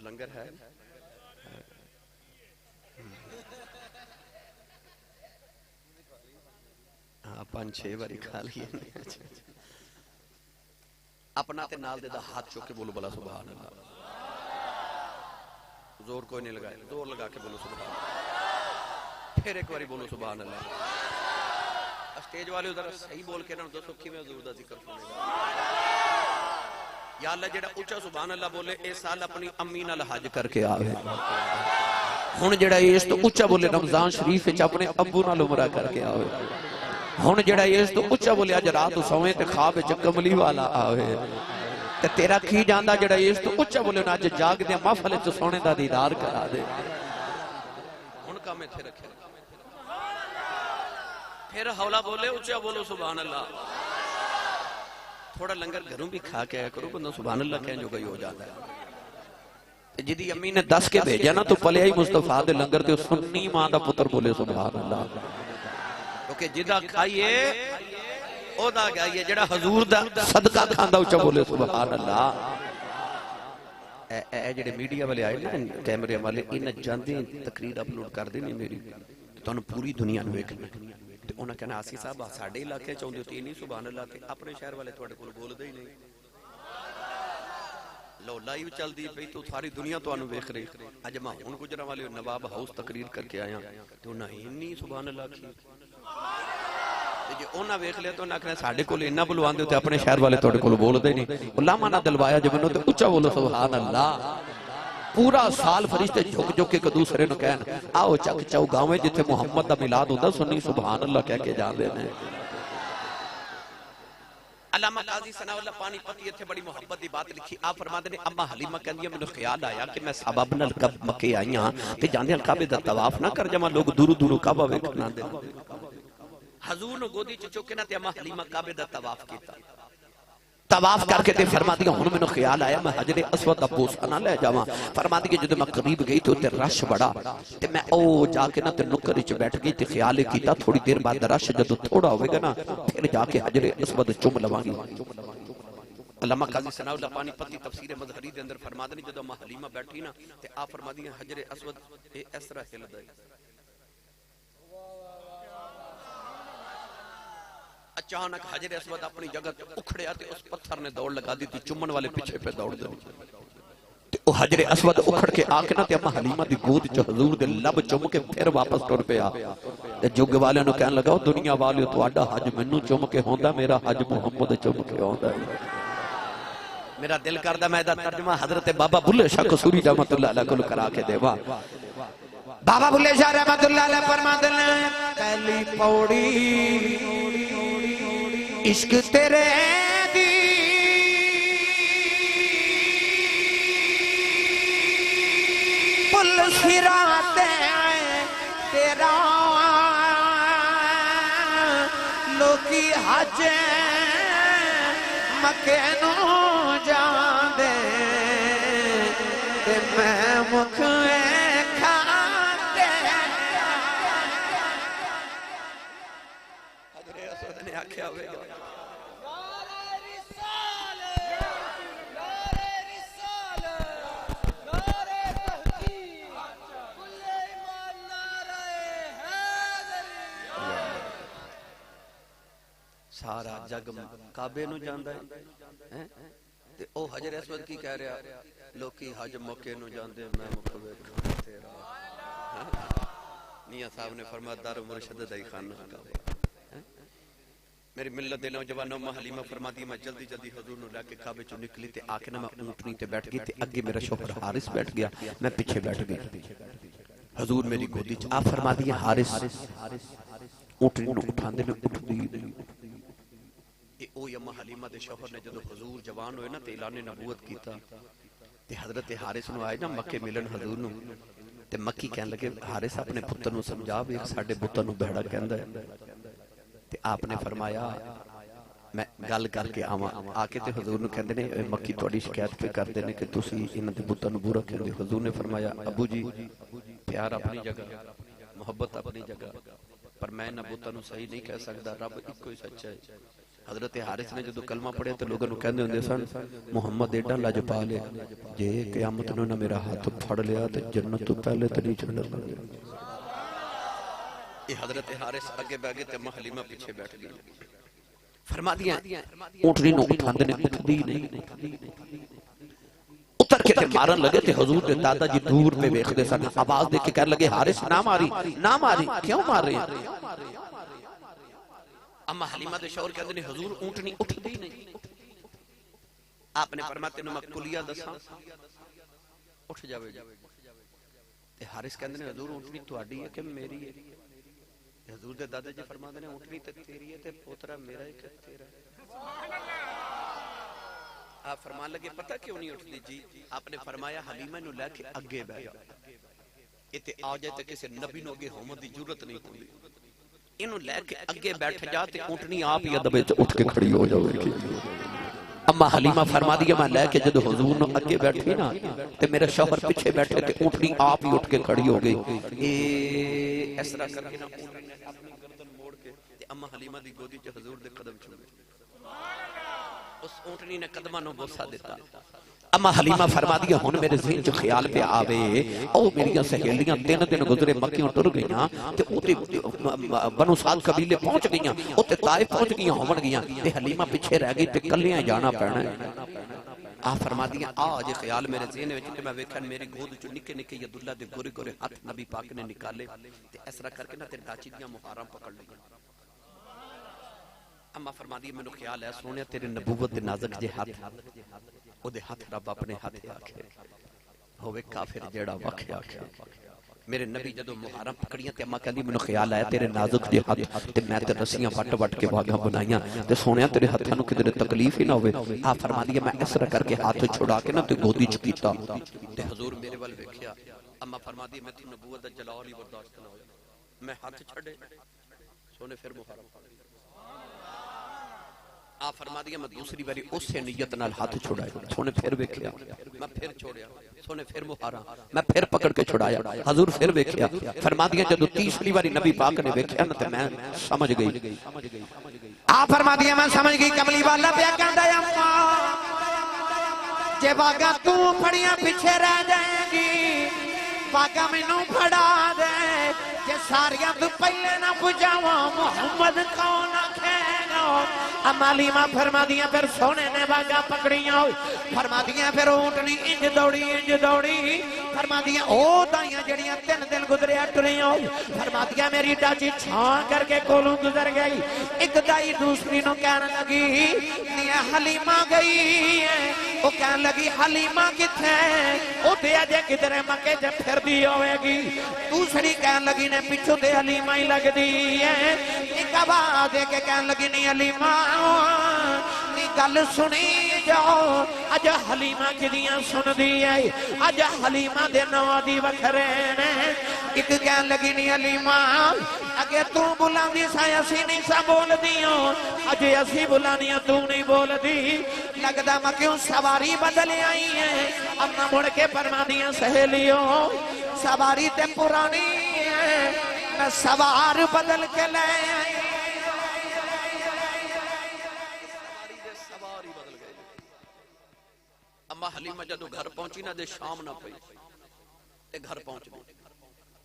لنگر ہے ہاں 5-6 باری کھا لیے اپنا تے نال دے دا ہاتھ چوک کے بولو بلا سبحان اللہ زور کوئی نہیں لگائے زور لگا کے بولو سبحان اللہ پھر ایک باری بولو سبحان اللہ اسٹیج والے ادھر صحیح بول کے رہنا دوستو کی میں حضور دا ذکر سنے گا یا اللہ جڑا اونچا سبحان اللہ بولے اے سال اپنی امی نال حج کر کے آوے ہن جڑا اس تو اونچا بولے رمضان شریف وچ اپنے ابو نال عمرہ کر کے آوے ہن جڑا اس تو اونچا بولے اج رات سویں تے خواب وچ کملی والا آوے تے تیرا کی جاندا جڑا اس تو اونچا بولے نا اج جاگ دے محفل وچ سونے دا دیدار کرا دے ہن کام ایتھے رکھے پھر ہولا بولے اونچا بولو سبحان اللہ تھوڑا لنگر گھروں بھی کھا کے آیا کرو بندہ سبحان اللہ کہیں جو گئی ہو جاتا ہے جدی امی نے 10 کے بھیجا نا تو پلے ہی مصطفیٰ دے لنگر تے سنی ماں دا پتر بولے سبحان اللہ کیونکہ جدا کھائیے او دا گائیے جڑا حضور دا صدقہ کھاندا اونچا بولے سبحان اللہ اے جڑے میڈیا والے آئے نا کیمرے والے انہاں جاندے تقریر اپلوڈ کر دینی میری تانوں پوری دنیا نوں ویکھنا تے انہاں کہنا آسی صاحب ساڈے علاقے چاہندے تے نہیں سبحان اللہ تے اپنے شہر والے تواڈے کول بولدے ہی نہیں لو لائیو چلدی پئی تو ساری دنیا تانوں ویکھ رہی اج میں ہن گجراں والے نواب ہاؤس تقریر کر کے آیا تے انہاں انہی سبحان اللہ کی جی اونا ویکھ لیا تو انہاں کہنا ساڈے کول انہاں بلواندے تے اپنے شہر والے تواڈے کول بولدے نہیں علماء نہ دلوایا جے منوں تے اونچا بولو سبحان اللہ پورا سال فرشتے جھک جھک کے ایک دوسرے نو کہن آؤ چک چاؤ گاؤں جتھے محمد دا میلاد ہوندا سنی سبحان اللہ کہہ کے جاندے نے علامہ قاضی ثناء اللہ پانی پتی اتھے بڑی محبت دی بات لکھی. آپ فرماتے نے اما حلیمہ کہندی میں خیال آیا کہ میں سبب نال کب مکے آئیاں تے جاندے کعبے دا طواف نہ کر جاواں لوگ دورو دورو کعبہ ویکھنا دے. حضور نو گودی چ چکے نہ تے اما حلیمہ کعبے دا طواف کیتا. طواف کر کے تے فرما دیا ہن مینوں خیال آیا میں حجر اسود دا بوسہ نہ لے جاواں. فرما دی کہ جدوں میں قریب گئی تے اوتے رش بڑا تے میں او جا کے نہ تے نکر وچ بیٹھ گئی تے خیال کیتا تھوڑی دیر بعد رش جدوں تھوڑا ہوے گا نا پھر جا کے حجر اسود چوم لواں گی. علامہ قاضی ثناء اللہ پانی پتی تفسیر مظہری دے اندر فرما دے جدوں اما حلیمہ بیٹھی نا تے آپ فرما دی حجر اسود اے اس طرح ہلدا ہے. اچانک حجر اسود اپنی جگہ تے اکھڑیا تے اس پتھر نے دوڑ لگا دی تے چمن والے پیچھے پہ دوڑ دے تے او حجر اسود اکھڑ کے آ کے نہ تے اما حلیمہ دی گود چ حضور دے لب چم کے پھر واپس ٹر پیا تے جگ والے نو کہن لگا دنیا والے تہاڈا حج مینوں چم کے ہوندا میرا حج محمد چم کے ہوندا ہے. میرا دل کردا میں دا ترجمہ حضرت بابا بلے شاہ قصوری رحمتہ اللہ علیہ کو کرا کے دیوا. بابا بلے شاہ رحمت اللہ علیہ فرماتے ہیں پہلی پوڑی عشق تیرے دی پل صراط تیرا لوکی حج مکے نو جاندے تے میں مکھ کھاندے. حضر اسود نے آکھیا ہوئے گا سارا جگ کعبے نو جاندا ہے تے او حجر اسود کی کہہ رہا لوکی حج موقع نو جاندے میں مکھ ویکھاں تیرا. میاں صاحب نے فرمایا دار مرشد دائی خانہ کعبہ. میری ملت دے نوجوانوں اما حلیمہ فرماتی میں جلدی جلدی حضور نو لے کے کعبے چوں نکلی تے آ کے نہ میں اونٹنی تے بیٹھ گئی تے اگے میرا شوہر حارث بیٹھ گیا میں پیچھے بیٹھ گئی. حضور میری گودی چ آپ فرما دی حارث اونٹنی نو اٹھاندے نے اٹھدی او اما حلیمہ دے شوہر نے جدو حضور جوان ہوئے نا تے اعلان نبوت کیتا تے حضرت حارث نو آئے نا مکے ملن حضور نو تے مکی کہن لگے حارث اپنے پتر نو سمجھا بھی ساڈے پتر نو بہڑا کہندا ہے تے آپ نے فرمایا میں گل کر کے آواں. آ کے تے حضور نو کہندے نے مکی تہاڈی شکایت پہ کردے نے کہ تسی انہاں دے پتر نو برا کہندے. حضور نے فرمایا ابو جی پیار اپنی جگہ محبت اپنی جگہ پر میں نہ بتاں نو صحیح نہیں کہہ سکدا رب اکو ہی سچا ہے. حضرت حارث نے جدو کلمہ پڑھے تو لوگوں کہندے ہوندے سن محمد ایڈا لاجپال ہے جے قیامت نو نہ میرا ہاتھ پھڑ لیا تے جنت تو پہلے تے نہیں چڑھنا. یہ حضرت حارث اگے بیٹھ گئے تے اما حلیمہ پیچھے بیٹھ گئی. فرما دیا اونٹنی نو اٹھاندے نے اٹھدی نہیں اتر کے تے مارن لگے تے حضور دے دادا جی دور پہ ویکھدے سن. آواز دے کے کہنے لگے حارث نہ ماری نہ ماری کیوں مار رہے ہیں. اما حلیمہ دے شوہر کہندے نے حضور اونٹنی اٹھدی نہیں. آپ نے فرمایا تینوں میں کلیہ دساں اٹھ جاوے تے حارث کہندے نے حضور اونٹنی تہاڈی ہے کہ میری ہے. حضور دے دادا جی فرماندے نے اونٹنی تے تیری ہے تے پوترا میرا ہے کہ تیرا ہے. آپ فرمان لگے پتہ کیوں نہیں اٹھدی جی. آپ نے فرمایا حلیمہ نو لے کے اگے بیٹھ اتے آ جائے تے کسے نبی نو اگے ہومن دی ضرورت نہیں ہوندی. انہوں لے کے اگے بیٹھ جاتے اونٹنی آپ ہی ادبے اٹھ کے کھڑی ہو جاوے گی. اما حلیمہ فرما دیا میں لے کے جدو حضور نو اگے بیٹھی نا تے میرے شوہر پیچھے بیٹھے تے اونٹنی آپ ہی اٹھ کے کھڑی ہو گئی. اس طرح کر کے نا اونٹنی نے اپنی گردن موڑ کے تے اما حلیمہ دی گودی چ حضور دے قدم چھوڑے. اس اونٹنی نے قدماں نو بوسہ دیتا. اما حلیمہ فرما دیا ہن میرے ذہن چ خیال پہ آوے او میری سہیلیاں 3 دن گزرے مکیوں ٹر گئیاں تے اوتے بنو سعد قبیلے پہنچ گئیاں اوتے طائف پہنچ گئیاں ہون گئیاں تے حلیمہ پیچھے رہ گئی تے کلیاں جانا پینا. آ فرما دیا آج خیال میرے ذہن وچ تے میں ویکھن میری گود چ نکے نکے عبداللہ دے گورے گورے ہاتھ نبی پاک نے نکالے تے اس طرح کر کے نہ تے ڈاچی دیاں مہاراں پکڑ لئیاں. اما فرما دی مینوں خیال ہے سونے تیرے نبوت دے نازک جے ہاتھ او دے ہاتھ رب اپنے ہاتھ آکھے. ہوے کافر جیڑا وکھیا میرے نبی جدو محرم پکڑیاں تے اماں کہندی مینوں خیال آیا تیرے نازک جے ہاتھ تے میں تے رسیاں وٹ وٹ کے واگاں بنائیاں تے سونیا تیرے ہتھاں نوں کدھر تکلیف ہی نہ ہوے آ فرماندی ہے میں اس طرح کر کے ہاتھ چھڑا کے نہ تے گودی چ کیتا تے حضور میرے ول ویکھیا اماں فرماندی میں تے نبوت دا جلال ہی برداشت نہ ہویا میں ہاتھ چھڑے سونے پھر محرم آپ فرما دیا میں دوسری باری اس سے نیت نال ہاتھ چھڑایا سونے پھر ویکھیا میں پھر چھوڑیا سونے پھر محرم میں پھر پکڑ کے چھڑایا حضور پھر ویکھیا فرما دیا جدو تیسری باری نبی پاک نے ویکھیا نا تے میں سمجھ گئی آپ فرما دیا میں سمجھ گئی کملی والا پیا کہندا ہے اماں جے باگا تو پھڑیاں پیچھے رہ جائے گی باگا مینوں پھڑا دے جے ساریاں تو پہلے نہ پجاواں محمد کون آکھے گا اما علیمہ فرما دیا پھر سونے نے باگا پکڑیاں فرما دیا پھر اونٹنی انج دوڑی فرما دیا او دائیاں جڑیاں 3 دن گزرے ٹریاں فرما دیا میری ڈاچی چھان کر کے کولوں گزر گئی ایک دائی دوسری نو کہنے لگی نیا حلیمہ گئی ہے وہ کہنے لگی حلیمہ کتھے او دیا جے کدھرے مکے جب پھر دی ہوئے گی دوسری کہنے لگی نے پیچھو دے حلیمہ ہی لگ دی ہے ایک آواز دے کے کہنے لگی نی حلیمہ نی گل سنی جاؤ اج حلیمہ کدیاں سن دی ہے اج حلیمہ دے نوا دی وکھرے نے ایک کہنے لگی نی حلیمہ اگے تو بلاندی سائے اسی نہیں سا بول دیوں اجے اسی بلانیاں تو نہیں بول دی لگدا میں کیوں سواری بدل آئی ہے اپنا مڑ کے فرما دیاں سہیلیوں سواری تے پرانی ہے میں سوار بدل کے لے آئی اما حلیمہ جدو گھر پہنچی نہ دے شام نہ پئی تے گھر پہنچ گئی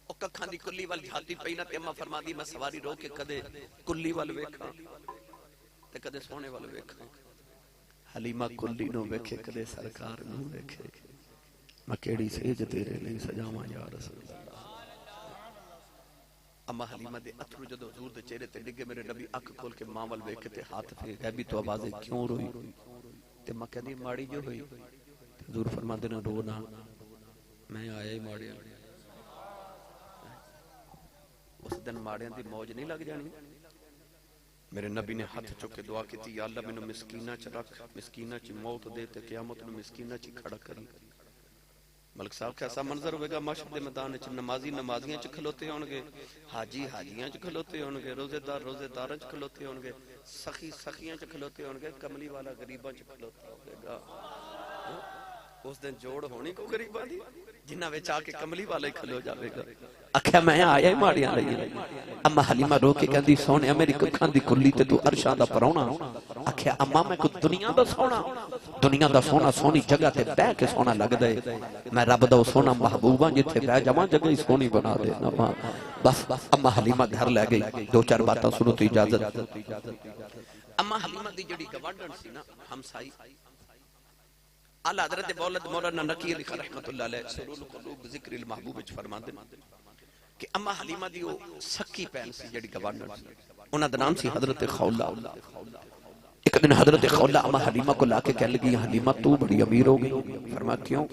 او ککھاں دی کلی وال جھاتی پئی نہ تے اما فرما دی میں سواری رو کے کدے کلی وال ویکھاں تے کدے سونے وال ویکھاں حلیمہ کلی نو ویکھے کدے سرکار نو ویکھے میں کیڑی سیج تیرے لئی سجاواں یا رسول اللہ اما حلیمہ دے اتھرو جدو حضور دے چہرے تے ڈگے میرے نبی اکھ کھول کے ماں وال ویکھے تے ہاتھ پھیر غیبی تو آوازیں کیوں روئی تے ماں کہندی ماڑی جو ہوئی حضور فرماندے نے رو نہ میں آیا ہی ماڑے اس دن ماڑیاں دی موج نہیں لگ جانی میرے نبی نے ہاتھ چکے دعا کی تھی یا اللہ میں مسکینہ چ رکھ مسکینہ چ موت دے تے قیامت میں مسکینہ چ کھڑا کری ملک صاحب کیسا منظر ہوئے گا معاشر دے میدان چ نمازی نمازیاں چ کھلوتے ہونگے حاجی حاجیاں چ کھلوتے ہونگے روزے داراں چ کھلوتے ہونگے سخی سخیاں چ کھلوتے ہونگے کملی والا غریباں چ کھلوتا ہوگے گا اس دن جوڑ ہونی کو غریباں دی جنہ وچ آ کے کملی والا ہی کھلو جاوے گا اکھیا میں آیا ہی ماڑیاں لئی اما حلیمہ رو کے کہندی سونے میری ککھاں دی کلی تے تو عرشاں دا پرونا اکھیا اما میں کو دنیا دا سونا سونی جگہ تے بہ کے سونا لگ دے میں رب دا سونا محبوباں جتھے بہ جاواں جگہ ہی سونی بنا دے بس اما حلیمہ گھر لے گئی 2-4 باتاں سنو تو اجازت اما حلیمہ دی جڑی گوانڈن سی نا ہمسائی اعلی حضرت مولد مولانا نقی علی خان رحمت اللہ علیہ سرور القلوب ذکر المحبوب وچ فرماندے کہ اما حلیمہ دی او سکی پہن سی جڑی گوانڈن سی انہاں دا نام سی حضرت خولہ ایک دن حضرت خولہ اما حلیمہ کو لا کے کہنے لگی حلیمہ تو بڑی امیر ہو گئی فرما کیوں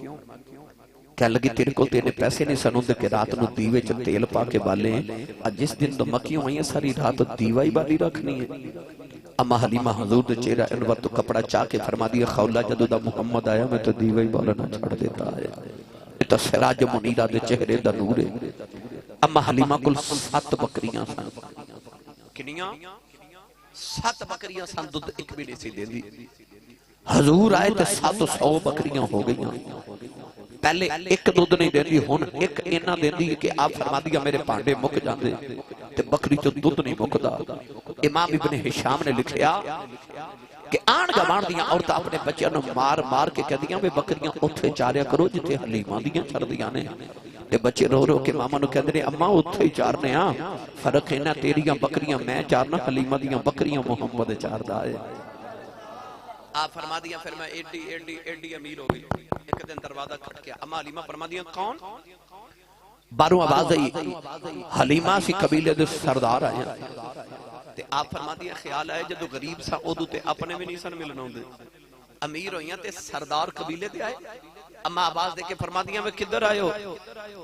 کہنے لگی تیرے کو تیرے پیسے نہیں سنوں دے کہ رات نو دیوے چ تیل پا کے بالے اور جس دن تو مکیوں آئیں ساری رات دیوہ ہی بالی رکھنی ہے اما حلیمہ حضور دے چہرہ ان وقت کپڑا چاہ کے فرما دیا خولہ جدو دا محمد آیا میں تو دیوہ ہی بالنا چھڑ دیتا ہے یہ تو سراج منیرہ دے چہرے دا نور ہے اما حلیمہ کل 7 بکریاں سن کنیاں 7 بکریاں سن دودھ ایک بھی نہیں سی دے دی حضور آئے تو 700 بکریاں ہو گئیاں پہلے ایک دودھ نہیں دے دی ہون ایک اینا دے دی کہ آپ فرما دیا میرے پانڈے مک جاندے تے بکری تو دودھ نہیں مکدا امام ابن حشام نے لکھیا کہ آن گوان دیاں عورتاں اپنے بچیاں نو مار مار کے کہہ دیاں میں بکریاں اتھے چاریا کرو جتے حلیمہ دیاں چڑھ دیاں نے تے بچے رو رو کے ماما نو کہہ دے اماں اتھے چارنے ہاں فرق ہے نا تیریاں بکریاں میں چارنا حلیمہ دیاں بکریاں محمد چار دائے آپ فرما دیا پھر میں ایڈی امیر ہو گئی ایک دن دروازہ کھٹ گیا اما حلیمہ فرما دیا کون باروں آواز آئی حلیمہ سی قبیلے دے سردار آئے تے آپ فرما دیا خیال آئے جدو غریب سا ادو تے اپنے بھی نہیں سن ملنا ہوں دے امیر ہوئیاں تے سردار قبیلے دے آئے اما آواز دے کے فرما دیا میں کدھر آئے ہو؟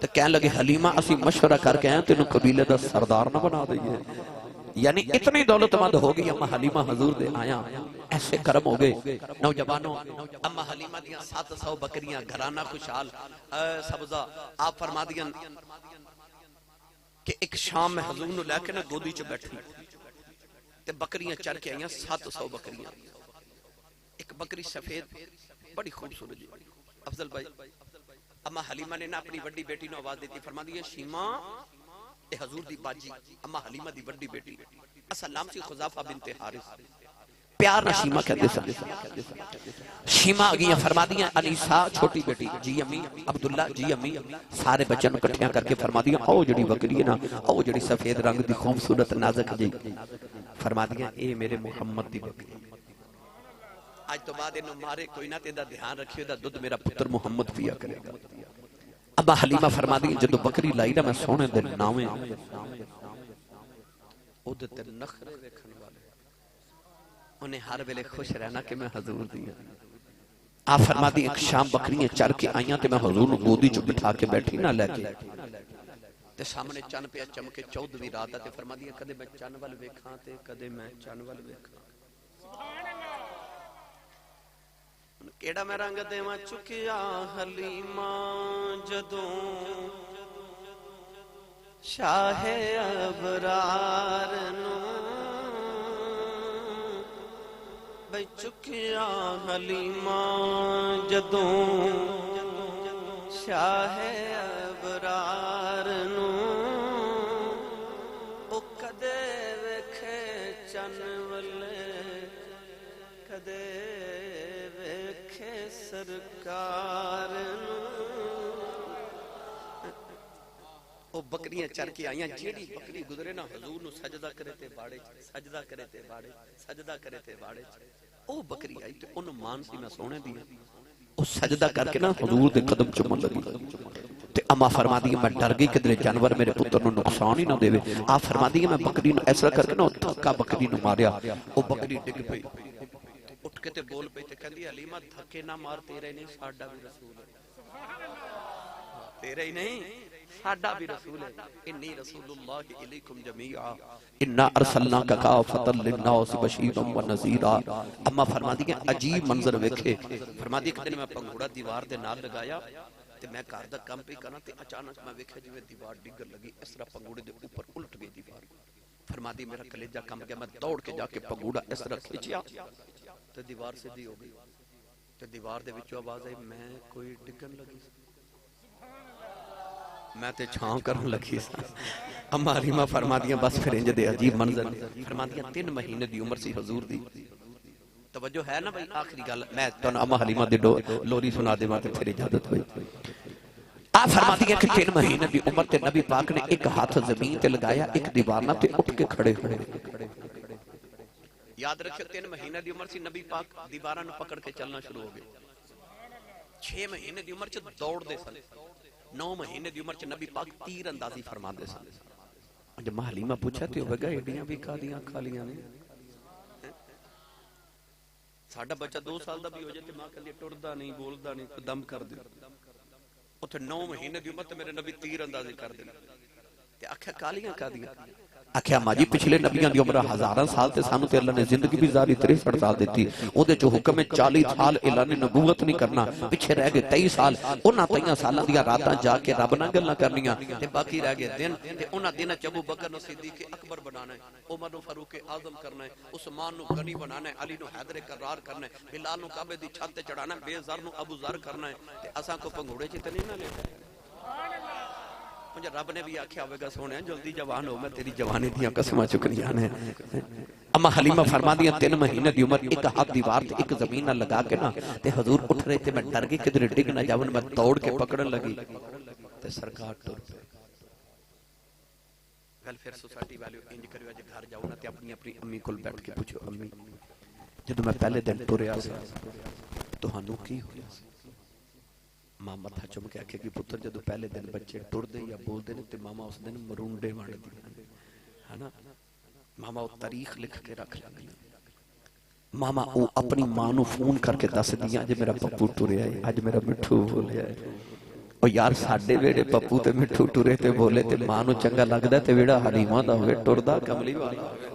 تو کہنے لگے حلیمہ اسی مشورہ کر کے آئے تینوں قبیلے دا سردار نہ بنا دئیے. یعنی اتنی دولت مند ہو گئی اما حلیمہ حضور دے آیا. ایسے کرم ہو گئے نوجوانوں. اما حلیمہ دیاں 700 بکریاں گھرانہ خوشحال سبزہ. آپ فرما دیا کہ ایک شام میں حضور نے لے کے نا گودی چ بیٹھی تے بکریاں چر کے آئیاں 700 بکریاں. ایک بکری سفید بڑی خوبصورت جی. افضل بھائی اما حلیمہ نے نا اپنی بڑی بیٹی نو آواز دیتی فرما دی شیما اے حضور دی باجی اما حلیمہ دی بڑی بیٹی اصل نام سی خزافہ بنت حارث. پیار نہ شیما کہتے سن. شیما آگیاں فرما دیا انیسا چھوٹی بیٹی جی امی عبداللہ جی امی سارے بچوں کو کٹھیاں کر کے فرما دیا او جڑی بکری ہے نا او جڑی سفید رنگ دی خوبصورت نازک جی فرما دیا اے میرے محمد دی بکری. آج تو بعد انہوں مارے کوئی نہ تیدہ دھیان رکھیو دا دودھ میرا پتر محمد پیا کرے گا. ابا حلیمہ فرما دی جدو بکری لائی نا میں سونے دے ناویں او دے تے نخرے ویکھن والے انہیں ہر ویلے خوش رہنا کہ میں حضور دیا. آپ فرما دی ایک شام بکریاں چر کے آئیاں تے میں حضور نو گودی چو بٹھا کے بیٹھی نہ لے کے تے سامنے چن پہ چمکے 14ویں رات تے فرما دیا کدے میں چن وال ویکھاں تے کدے میں چن وال ویکھاں. کیڑا میں رنگ دیواں چکیا حلیمہ جدوں شاہ ابرار نو بھئی چکیا حلیمہ جدوں شاہ ابرار نو او کدے ویکھے چن والے کدے سرکار او بکریاں چر کے آئیاں جیڑی بکری گزرے نا حضور نو سجدہ کرے تے باڑے سجدہ کرے تے باڑے سجدہ کرے تے باڑے او بکری آئی تے انہوں مان سی میں سونے دیا او سجدہ کر کے نا حضور دے قدم چمن لگی تے اما فرما دیا میں ڈر گئی کہ دلے جانور میرے پتر نو نقصان ہی نہ دے. آپ فرما دیا میں بکری نو ایسا کر کے نا تھکا بکری نو ماریا او بکری ڈگ پئی اٹھ کے تے بول پہ تے کہندی حلیمہ دھکے نہ مار تیرے نہیں ساڈا بھی رسول ہے تیرے ہی نہیں ساڈا بھی رسول ہے. انی رسول اللہ الیکم جمیعا انا ارسلناک کافۃ للناس بشیرا ونذیرا. اما فرما دی کہ عجیب منظر ویکھے. فرما دی کہ میں پنگھوڑا دیوار دے نال لگایا تے میں گھر دا کم پہ کرنا تے اچانک میں ویکھیا جویں دیوار ڈگن لگی اس طرح پنگھوڑے دے اوپر الٹ گئی دیوار. فرما دی میرا کلیجہ کم گیا میں دوڑ کے جا کے پنگھوڑا اس طرح کھچیا تے دیوار سیدھی ہو گئی تے دیوار دے وچوں آواز آئی میں کوئی ڈگن لگی میں تے چھاؤں کرن لگی سا. اما حلیمہ فرما دیا بس پھر انج دے عجیب منظر. فرما دیا 3 مہینے دی عمر سی حضور دی. توجہ ہے نا بھائی آخری گل میں تو اما حلیمہ دی لوری سنا دے تے پھر اجازت ہوئی. آپ فرما دیا کہ 3 مہینے دی عمر تے نبی پاک نے ایک ہاتھ زمین تے لگایا ایک دیوار نہ تے اٹھ کے کھڑے ہوئے. یاد رکھو 3 مہینے دی عمر سی نبی پاک دیواراں نو پکڑ کے چلنا شروع ہو گئے. 6 مہینے دی عمر چ دوڑ دے سن. 9 مہینے دی عمر چ نبی پاک تیر اندازی فرما دے سن. جب ماں حلیمہ پوچھا تے ہوگا ایڈیاں بھی کھالیاں کھالیاں نے ساڈا بچہ 2 سال دا بھی ہو جائے تے ماں کہندی ٹردا نہیں بولدا نہیں دم کر دے. اوتھے 9 مہینے دی عمر تے میرے نبی تیر اندازی کر دے تے آکھیا کالیاں کھادیاں. آکھیا ماں جی پچھلے نبیاں دی عمر 1000 سال تے سانو تے اللہ نے زندگی بھی زاری 63 سال دیتی. او دے جو حکم ہے 40 سال اعلان نبوت نہیں کرنا پیچھے رہ گئے 23 سال. انہاں 23 سالاں دیاں راتاں جا کے رب نال گلاں کرنیاں تے باقی رہ گئے دن تے انہاں دناں چ ابو بکر نو صدیق اکبر بنانا ہے عمر نو فاروق اعظم کرنا ہے عثمان نو غنی بنانا ہے علی نو حیدر کرار کرنا ہے بلال نو کعبے دی چھت تے چڑھانا ہے بے زر نو ابو ذر کرنا ہے تے اساں کو پنگھوڑے چ تے نہیں نہ لے. مجھے رب نے بھی آکھیا ہوئے گا سونے جلدی جوان ہو میں تیری جوانی دیاں قسمہ چکنیاں نے. اما حلیمہ فرما دیا 3 مہینے دی عمر ایک ہاتھ دیوار تے ایک زمین نہ لگا کے نا تے حضور اٹھ رہے تے میں ڈر گئی کدھر ڈگ نہ جاون میں دوڑ کے پکڑن لگی تے سرکار ٹر پے. ویلفیئر سوسائٹی والے انج کریو اج گھر جاؤ نا تے اپنی اپنی امی کول بیٹھ کے پوچھو امی جدوں میں پہلے دن ٹریا سی تہانوں کی ہویا سی. ماں متھا چم کے آکھے کہ پتر جدو پہلے دن بچے ٹر دے یا بول دے تے ماما اس دن مرونڈے وانڈ دی ہے نا. ماما وہ تاریخ لکھ کے رکھ لگی ਮਾਮਾ ਉਹ ਆਪਣੀ ਮਾਂ ਨੂੰ ਫੋਨ ਕਰਕੇ ਦੱਸਦੀ ਅੱਜ ਮੇਰਾ ਪੱਪੂ ਟੁਰਿਆ ਹੈ, ਅੱਜ ਮੇਰਾ ਮਿੱਠੂ ਬੋਲਿਆ ਹੈ। ਉਹ ਯਾਰ ਸਾਡੇ ਵੇੜੇ ਪੱਪੂ ਤੇ ਮਿੱਠੂ ਟੁਰੇ ਤੇ ਬੋਲੇ ਤੇ ਮਾਂ ਨੂੰ ਚੰਗਾ ਲੱਗਦਾ ਤੇ ਵੇੜਾ ਹਲੀਮਾ ਦਾ ਹੋਵੇ ਟੁਰਦਾ ਕਮਲੀ ਵਾਲਾ ਹੋਵੇ।